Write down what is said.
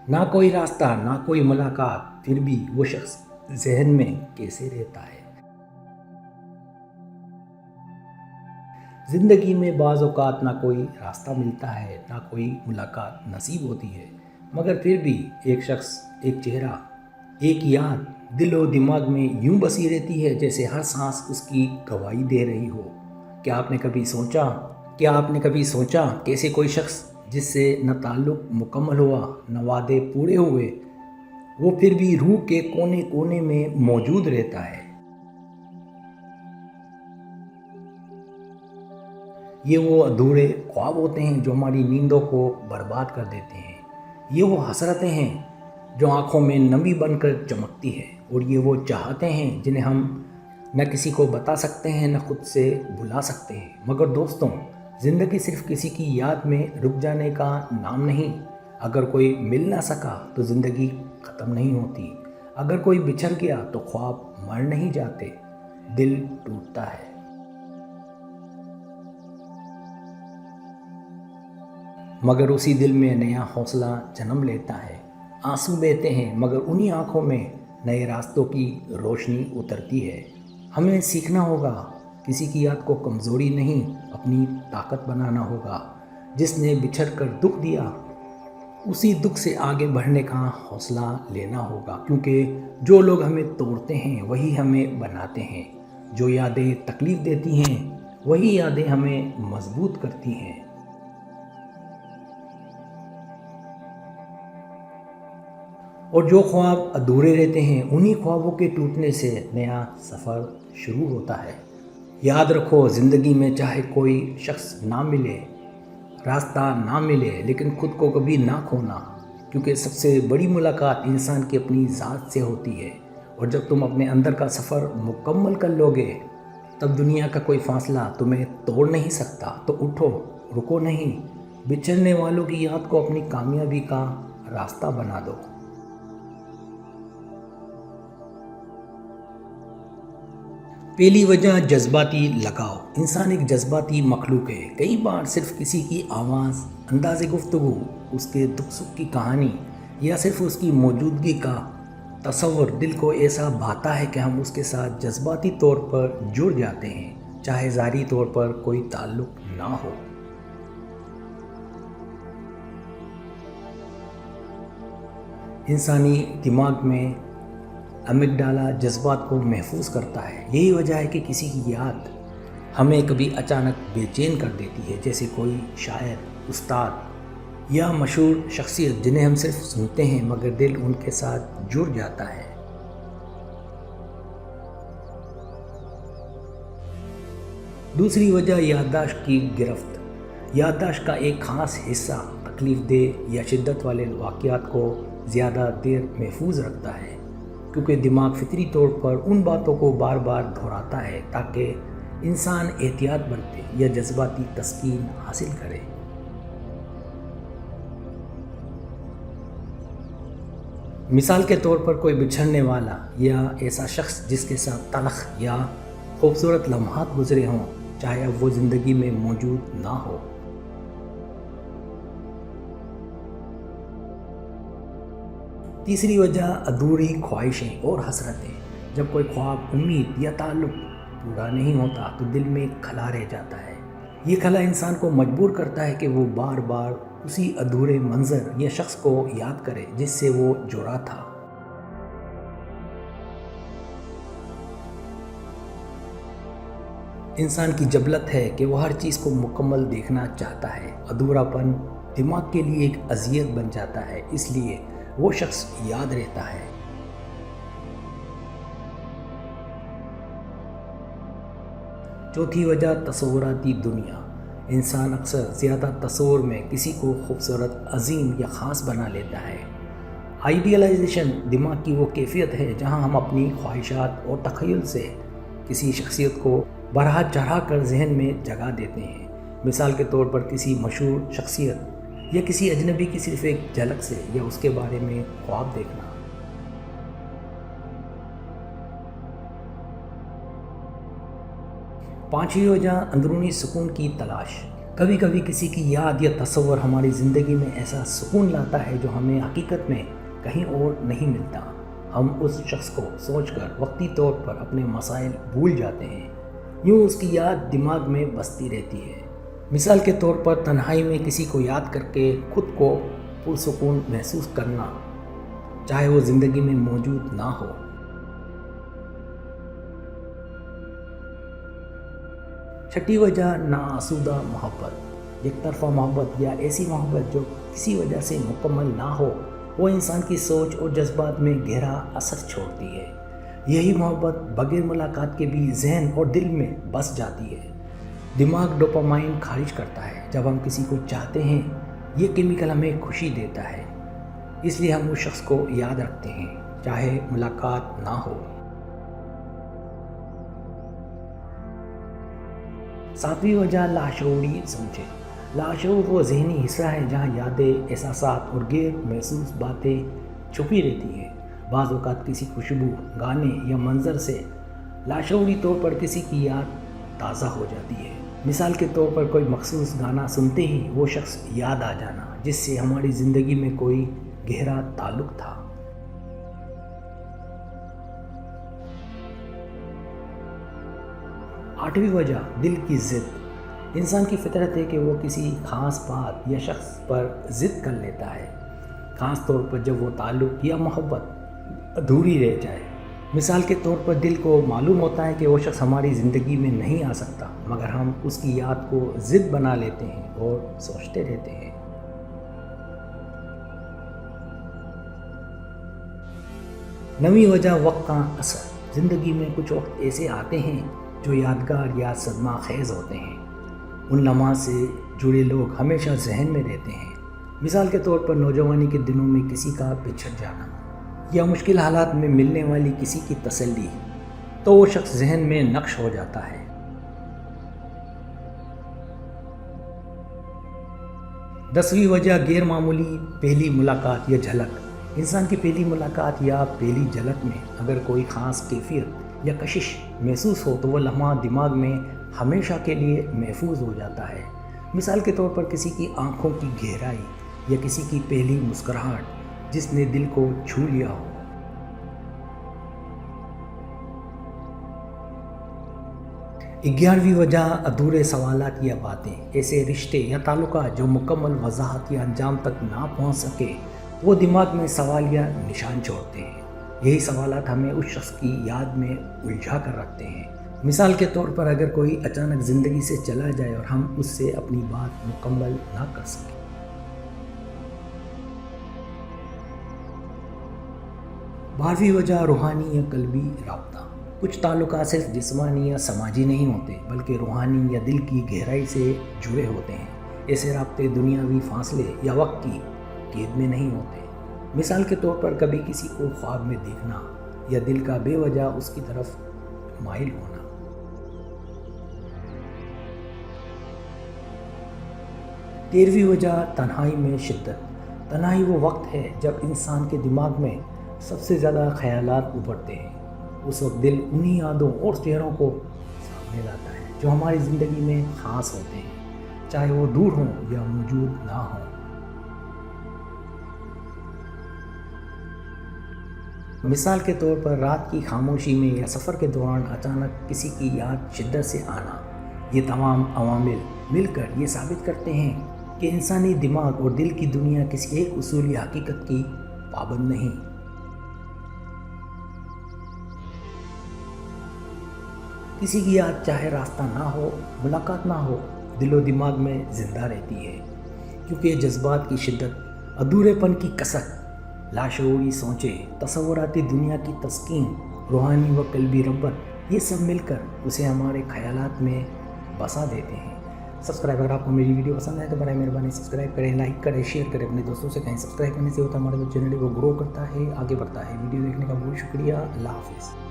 نہ کوئی راستہ نہ کوئی ملاقات، پھر بھی وہ شخص ذہن میں کیسے رہتا ہے؟ زندگی میں بعض اوقات نہ کوئی راستہ ملتا ہے، نہ کوئی ملاقات نصیب ہوتی ہے، مگر پھر بھی ایک شخص، ایک چہرہ، ایک یاد دل و دماغ میں یوں بسی رہتی ہے جیسے ہر سانس اس کی گواہی دے رہی ہو۔ کیا آپ نے کبھی سوچا کیسے کوئی شخص جس سے نہ تعلق مکمل ہوا نہ وعدے پورے ہوئے، وہ پھر بھی روح کے کونے کونے میں موجود رہتا ہے؟ یہ وہ ادھورے خواب ہوتے ہیں جو ہماری نیندوں کو برباد کر دیتے ہیں۔ یہ وہ حسرتیں ہیں جو آنکھوں میں نمی بن کر چمکتی ہے، اور یہ وہ چاہتے ہیں جنہیں ہم نہ کسی کو بتا سکتے ہیں نہ خود سے بھلا سکتے ہیں۔ مگر دوستوں، زندگی صرف کسی کی یاد میں رک جانے کا نام نہیں۔ اگر کوئی مل نہ سکا تو زندگی ختم نہیں ہوتی۔ اگر کوئی بچھڑ گیا تو خواب مر نہیں جاتے، دل ٹوٹتا ہے۔ مگر اسی دل میں نیا حوصلہ جنم لیتا ہے۔ آنسو بہتے ہیں مگر انہی آنکھوں میں نئے راستوں کی روشنی اترتی ہے۔ ہمیں سیکھنا ہوگا کسی کی یاد کو کمزوری نہیں، اپنی طاقت بنانا ہوگا۔ جس نے بچھڑ کر دکھ دیا، اسی دکھ سے آگے بڑھنے کا حوصلہ لینا ہوگا، کیونکہ جو لوگ ہمیں توڑتے ہیں وہی ہمیں بناتے ہیں۔ جو یادیں تکلیف دیتی ہیں وہی یادیں ہمیں مضبوط کرتی ہیں۔ اور جو خواب ادھورے رہتے ہیں، انہی خوابوں کے ٹوٹنے سے نیا سفر شروع ہوتا ہے۔ یاد رکھو، زندگی میں چاہے کوئی شخص نہ ملے، راستہ نہ ملے، لیکن خود کو کبھی نہ کھونا، کیونکہ سب سے بڑی ملاقات انسان کی اپنی ذات سے ہوتی ہے۔ اور جب تم اپنے اندر کا سفر مکمل کر لو گے، تب دنیا کا کوئی فاصلہ تمہیں توڑ نہیں سکتا۔ تو اٹھو، رکو نہیں، بچھڑنے والوں کی یاد کو اپنی کامیابی کا راستہ بنا دو۔ پہلی وجہ، جذباتی لگاؤ۔ انسان ایک جذباتی مخلوق ہے۔ کئی بار صرف کسی کی آواز، انداز گفتگو، اس کے دکھ سکھ کی کہانی، یا صرف اس کی موجودگی کا تصور دل کو ایسا بھاتا ہے کہ ہم اس کے ساتھ جذباتی طور پر جڑ جاتے ہیں، چاہے ظاہری طور پر کوئی تعلق نہ ہو۔ انسانی دماغ میں امگڈالا جذبات کو محفوظ کرتا ہے۔ یہی وجہ ہے کہ کسی کی یاد ہمیں کبھی اچانک بے چین کر دیتی ہے، جیسے کوئی شاعر، استاد یا مشہور شخصیت جنہیں ہم صرف سنتے ہیں مگر دل ان کے ساتھ جڑ جاتا ہے۔ دوسری وجہ، یادداشت کی گرفت۔ یادداشت کا ایک خاص حصہ تکلیف دہ یا شدت والے واقعات کو زیادہ دیر محفوظ رکھتا ہے، کیونکہ دماغ فطری طور پر ان باتوں کو بار بار دہراتا ہے تاکہ انسان احتیاط برتے یا جذباتی تسکین حاصل کرے۔ مثال کے طور پر کوئی بچھڑنے والا یا ایسا شخص جس کے ساتھ تلخ یا خوبصورت لمحات گزرے ہوں، چاہے اب وہ زندگی میں موجود نہ ہو۔ تیسری وجہ، ادھوری خواہشیں اور حسرتیں۔ جب کوئی خواب، امید یا تعلق پورا نہیں ہوتا تو دل میں خلا رہ جاتا ہے۔ یہ خلا انسان کو مجبور کرتا ہے کہ وہ بار بار اسی ادھورے منظر یا شخص کو یاد کرے جس سے وہ جڑا تھا۔ انسان کی جبلت ہے کہ وہ ہر چیز کو مکمل دیکھنا چاہتا ہے۔ ادھورا پن دماغ کے لیے ایک اذیت بن جاتا ہے، اس لیے وہ شخص یاد رہتا ہے۔ چوتھی وجہ، تصوراتی دنیا۔ انسان اکثر زیادہ تصور میں کسی کو خوبصورت، عظیم یا خاص بنا لیتا ہے۔ آئیڈیلائزیشن دماغ کی وہ کیفیت ہے جہاں ہم اپنی خواہشات اور تخیل سے کسی شخصیت کو بڑھا چڑھا کر ذہن میں جگہ دیتے ہیں۔ مثال کے طور پر کسی مشہور شخصیت یا کسی اجنبی کی صرف ایک جھلک سے یا اس کے بارے میں خواب دیکھنا۔ پانچویں وجہ، اندرونی سکون کی تلاش۔ کبھی کبھی کسی کی یاد یا تصور ہماری زندگی میں ایسا سکون لاتا ہے جو ہمیں حقیقت میں کہیں اور نہیں ملتا۔ ہم اس شخص کو سوچ کر وقتی طور پر اپنے مسائل بھول جاتے ہیں، یوں اس کی یاد دماغ میں بستی رہتی ہے۔ مثال کے طور پر تنہائی میں کسی کو یاد کر کے خود کو پرسکون محسوس کرنا، چاہے وہ زندگی میں موجود نہ ہو۔ چھٹی وجہ ناآسودہ محبت، یک طرفہ محبت یا ایسی محبت جو کسی وجہ سے مکمل نہ ہو، وہ انسان کی سوچ اور جذبات میں گہرا اثر چھوڑتی ہے۔ یہی محبت بغیر ملاقات کے بھی ذہن اور دل میں بس جاتی ہے۔ دماغ ڈوپامائن خارج کرتا ہے جب ہم کسی کو چاہتے ہیں، یہ کیمیکل ہمیں خوشی دیتا ہے، اس لیے ہم اس شخص کو یاد رکھتے ہیں چاہے ملاقات نہ ہو۔ ساتویں وجہ لاشعوری سوچیں۔ لاشعور وہ ذہنی حصہ ہے جہاں یادیں، احساسات اور غیر محسوس باتیں چھپی رہتی ہیں۔ بعض اوقات کسی خوشبو، گانے یا منظر سے لاشعوری طور پر کسی کی یاد تازہ ہو جاتی ہے۔ مثال کے طور پر کوئی مخصوص گانا سنتے ہی وہ شخص یاد آ جانا جس سے ہماری زندگی میں کوئی گہرا تعلق تھا۔ آٹھویں وجہ دل کی ضد۔ انسان کی فطرت ہے کہ وہ کسی خاص بات یا شخص پر ضد کر لیتا ہے، خاص طور پر جب وہ تعلق یا محبت ادھوری رہ جائے۔ مثال کے طور پر دل کو معلوم ہوتا ہے کہ وہ شخص ہماری زندگی میں نہیں آ سکتا، مگر ہم اس کی یاد کو ضد بنا لیتے ہیں اور سوچتے رہتے ہیں۔ نویں وجہ وقت کا اثر۔ زندگی میں کچھ وقت ایسے آتے ہیں جو یادگار یا صدمہ خیز ہوتے ہیں۔ ان لمحات سے جڑے لوگ ہمیشہ ذہن میں رہتے ہیں۔ مثال کے طور پر نوجوانی کے دنوں میں کسی کا بچھڑ جانا یا مشکل حالات میں ملنے والی کسی کی تسلی، تو وہ شخص ذہن میں نقش ہو جاتا ہے۔ 10ویں وجہ غیر معمولی پہلی ملاقات یا جھلک۔ انسان کی پہلی ملاقات یا پہلی جھلک میں اگر کوئی خاص کیفیت یا کشش محسوس ہو تو وہ لمحہ دماغ میں ہمیشہ کے لیے محفوظ ہو جاتا ہے۔ مثال کے طور پر کسی کی آنکھوں کی گہرائی یا کسی کی پہلی مسکراہٹ جس نے دل کو چھو لیا ہو۔ 11ویں وجہ ادھورے سوالات یا باتیں۔ ایسے رشتے یا تعلقات جو مکمل وضاحت یا انجام تک نہ پہنچ سکے، وہ دماغ میں سوال یا نشان چھوڑتے ہیں۔ یہی سوالات ہمیں اس شخص کی یاد میں الجھا کر رکھتے ہیں۔ مثال کے طور پر اگر کوئی اچانک زندگی سے چلا جائے اور ہم اس سے اپنی بات مکمل نہ کر سکیں۔ 12ویں وجہ روحانی یا قلبی رابطہ۔ کچھ تعلقات صرف جسمانی یا سماجی نہیں ہوتے بلکہ روحانی یا دل کی گہرائی سے جڑے ہوتے ہیں۔ ایسے رابطے دنیاوی فاصلے یا وقت کی قید میں نہیں ہوتے۔ مثال کے طور پر کبھی کسی کو خواب میں دیکھنا یا دل کا بے وجہ اس کی طرف مائل ہونا۔ 13ویں وجہ تنہائی میں شدت۔ تنہائی وہ وقت ہے جب انسان کے دماغ میں سب سے زیادہ خیالات ابھرتے ہیں۔ اس وقت دل انہی یادوں اور چہروں کو سامنے لاتا ہے جو ہماری زندگی میں خاص ہوتے ہیں، چاہے وہ دور ہوں یا موجود نہ ہوں۔ مثال کے طور پر رات کی خاموشی میں یا سفر کے دوران اچانک کسی کی یاد شدت سے آنا۔ یہ تمام عوامل مل کر یہ ثابت کرتے ہیں کہ انسانی دماغ اور دل کی دنیا کسی ایک اصولی حقیقت کی پابند نہیں۔ کسی کی یاد چاہے راستہ نہ ہو، ملاقات نہ ہو، دل و دماغ میں زندہ رہتی ہے، کیونکہ یہ جذبات کی شدت، ادھورے پن کی کسک، لاشعوری سوچیں، تصوراتی دنیا کی تسکین، روحانی و قلبی رغبت، یہ سب مل کر اسے ہمارے خیالات میں بسا دیتے ہیں۔ سبسکرائب، اگر آپ کو میری ویڈیو پسند آئے تو برائے مہربانی سبسکرائب کریں، لائک کریں، شیئر کریں، اپنے دوستوں سے کہیں۔ سبسکرائب کرنے سے ہوتا ہے ہمارا جو چینل ہے وہ گرو کرتا ہے، آگے بڑھتا ہے۔ ویڈیو دیکھنے کا بہت شکریہ۔ اللہ حافظ۔